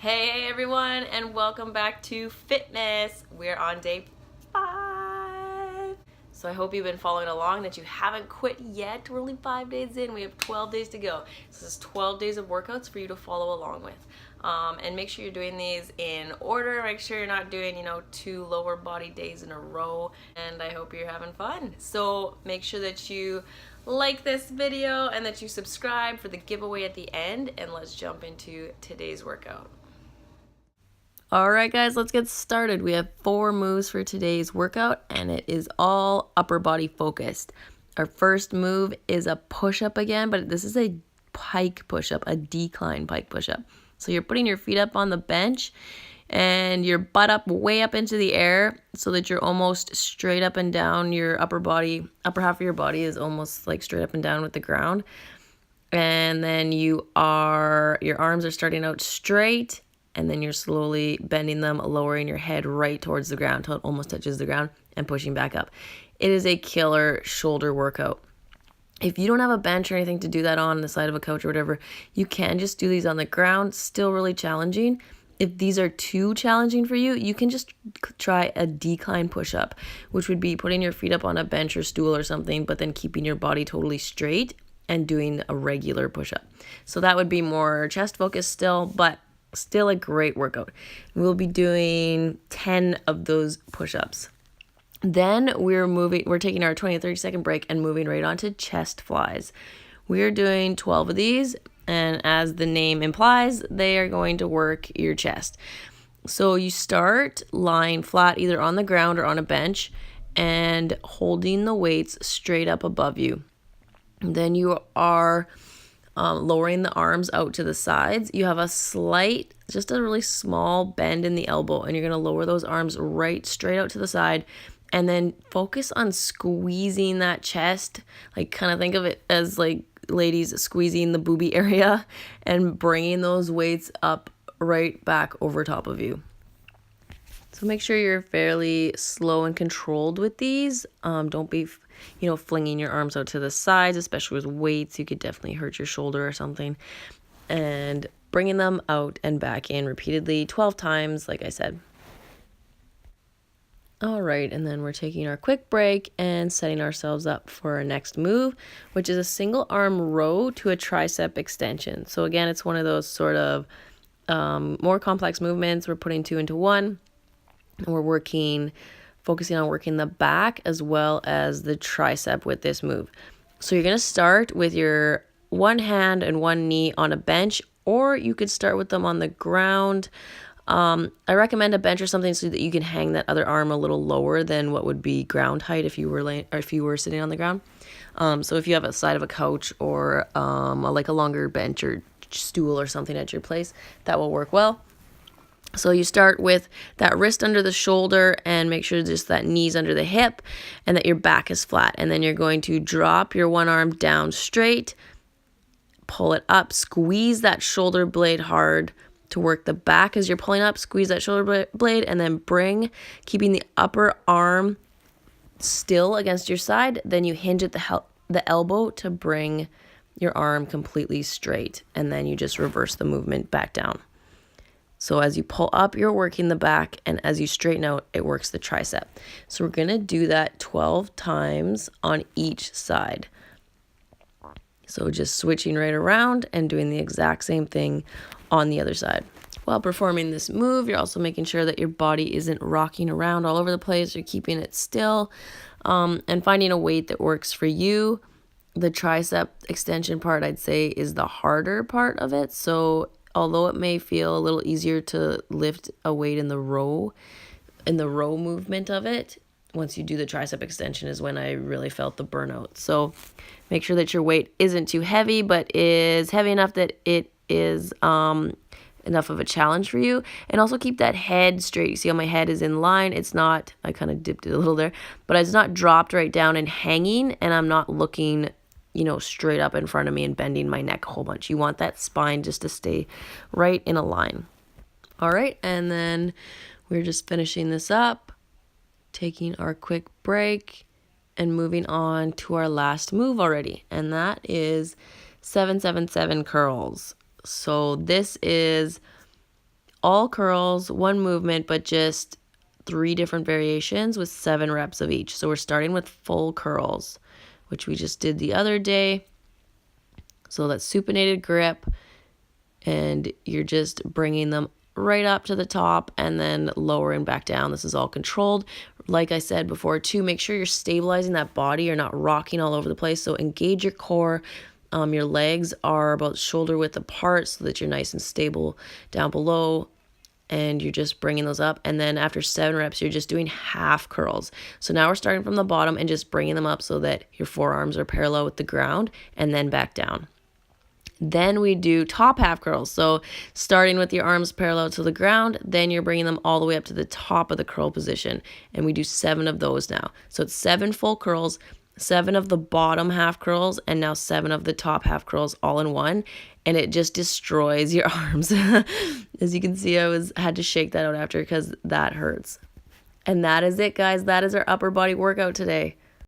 Hey everyone, and welcome back to Fitness. We're on day 5. So I hope you've been following along, that you haven't quit yet. We're only 5 days in. We have 12 days to go. This is 12 days of workouts for you to follow along with. And make sure you're doing these in order. Make sure you're not doing, 2 lower body days in a row. And I hope you're having fun. So make sure that you like this video and that you subscribe for the giveaway at the end. And let's jump into today's workout. All right, guys, let's get started. We have 4 moves for today's workout, and it is all upper body focused. Our first move is a push-up again, but this is a pike push-up, a decline pike push-up. So you're putting your feet up on the bench and your butt up way up into the air so that you're almost straight up and down. Your upper half of your body is almost like straight up and down with the ground. And then your arms are starting out straight, and then you're slowly bending them, lowering your head right towards the ground until it almost touches the ground and pushing back up. It is a killer shoulder workout. If you don't have a bench or anything to do that on the side of a couch or whatever, you can just do these on the ground. Still really challenging. If these are too challenging for you, you can just try a decline push-up, which would be putting your feet up on a bench or stool or something, but then keeping your body totally straight and doing a regular push-up. So that would be more chest focused still, but still a great workout. We'll be doing 10 of those push-ups. Then we're taking our 20 to 30 second break and moving right on to chest flies. We're doing 12 of these, and as the name implies, they are going to work your chest. So you start lying flat either on the ground or on a bench and holding the weights straight up above you. Then you are lowering the arms out to the sides. You have just a really small bend in the elbow, and you're going to lower those arms right straight out to the side, and then focus on squeezing that chest. Like, kind of think of it as like ladies squeezing the boobie area and bringing those weights up right back over top of you. So make sure you're fairly slow and controlled with these. Don't be flinging your arms out to the sides, especially with weights. You could definitely hurt your shoulder or something. And bringing them out and back in repeatedly 12 times, like I said. All right, and then we're taking our quick break and setting ourselves up for our next move, which is a single arm row to a tricep extension. So again, it's one of those sort of more complex movements. We're putting 2 into 1. And we're focusing on working the back as well as the tricep with this move. So you're going to start with your one hand and one knee on a bench, or you could start with them on the ground. I recommend a bench or something so that you can hang that other arm a little lower than what would be ground height if you were sitting on the ground. So if you have a side of a couch or like a longer bench or stool or something at your place, that will work well. So you start with that wrist under the shoulder and make sure just that knee's under the hip and that your back is flat. And then you're going to drop your one arm down straight, pull it up, squeeze that shoulder blade hard to work the back as you're pulling up, squeeze that shoulder blade, and then keeping the upper arm still against your side. Then you hinge at the elbow to bring your arm completely straight. And then you just reverse the movement back down. So as you pull up, you're working the back, and as you straighten out, it works the tricep. So we're going to do that 12 times on each side. So just switching right around and doing the exact same thing on the other side. While performing this move, you're also making sure that your body isn't rocking around all over the place. You're keeping it still and finding a weight that works for you. The tricep extension part, I'd say, is the harder part of it. So although it may feel a little easier to lift a weight in the row movement of it, once you do the tricep extension is when I really felt the burnout. So make sure that your weight isn't too heavy, but is heavy enough that it is enough of a challenge for you. And also keep that head straight. You see how my head is in line? It's not, I kind of dipped it a little there, but it's not dropped right down and hanging, and I'm not looking straight up in front of me and bending my neck a whole bunch. You want that spine just to stay right in a line. All right, and then we're just finishing this up, taking our quick break and moving on to our last move already, and that is 777 curls. So this is all curls, one movement, but just 3 different variations with 7 reps of each. So we're starting with full curls, which we just did the other day. So that's supinated grip, and you're just bringing them right up to the top and then lowering back down. This is all controlled. Like I said before too, make sure you're stabilizing that body. You're not rocking all over the place. So engage your core. Your legs are about shoulder width apart so that you're nice and stable down below, and you're just bringing those up. And then after 7 reps, you're just doing half curls. So now we're starting from the bottom and just bringing them up so that your forearms are parallel with the ground, and then back down. Then we do top half curls. So starting with your arms parallel to the ground, then you're bringing them all the way up to the top of the curl position. And we do 7 of those now. So it's 7 full curls, 7 of the bottom half curls, and now 7 of the top half curls all in one. And it just destroys your arms. As you can see, I had to shake that out after because that hurts. And that is it, guys. That is our upper body workout today.